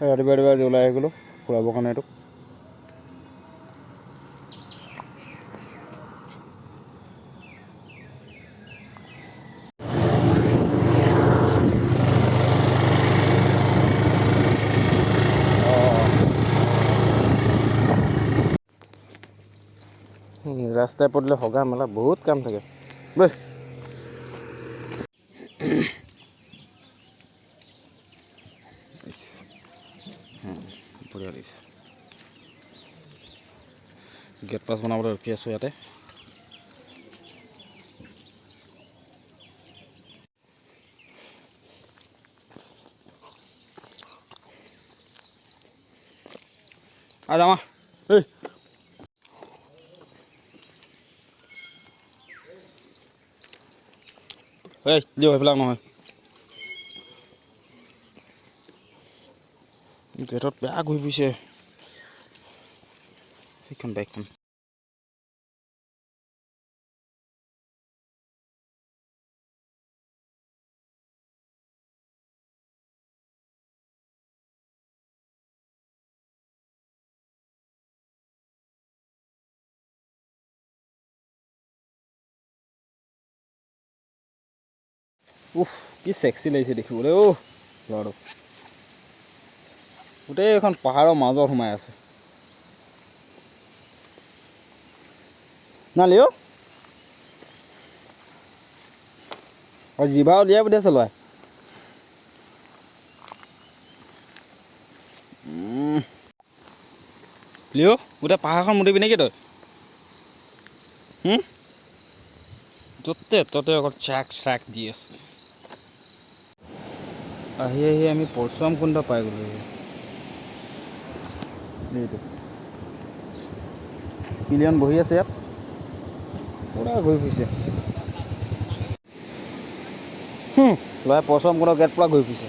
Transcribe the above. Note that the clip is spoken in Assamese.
ৰাতিপুৱা ওলাই আহি গ'লোঁ ফুৰাবৰ কাৰণে এইটোক। ৰাস্তাই পদূলিয়ে হগা মেলা বহুত কাম থাকে বৈ। বঢ়িয়া লাগিছে। গেট পাছ বনাবলৈ ৰখি আছোঁ ইয়াতে। যামা এই দিওঁ সেইবিলাক নহয়। গেটত বেয়া ঘূৰি ফুৰিছে সেইখন বাইকখন। উফ কি চেক্সি লাগিছে দেখিবলৈ ল'ৰাটো। গোটেই এখন পাহাৰৰ মাজত সোমাই আছে। নালি জিভা উলিয়াই পঠিয়াইছে ল'ৰাই। লিঅ' গোটেই পাহাৰখন মুতিবি নেকি তই? য'তে ত'তে অকল ট্ৰাক দি আছে। আহি আমি পৰশুৰাম কুণ্ড পাই গ'লোঁ। এইটো পিলিয়ন বহি আছে ইয়াত পুৰা ঘূৰি ফুৰিছে। ল'ৰাই পৰশুৰাম কুণ্ড গেট পুৰা ঘূৰি ফুৰিছে।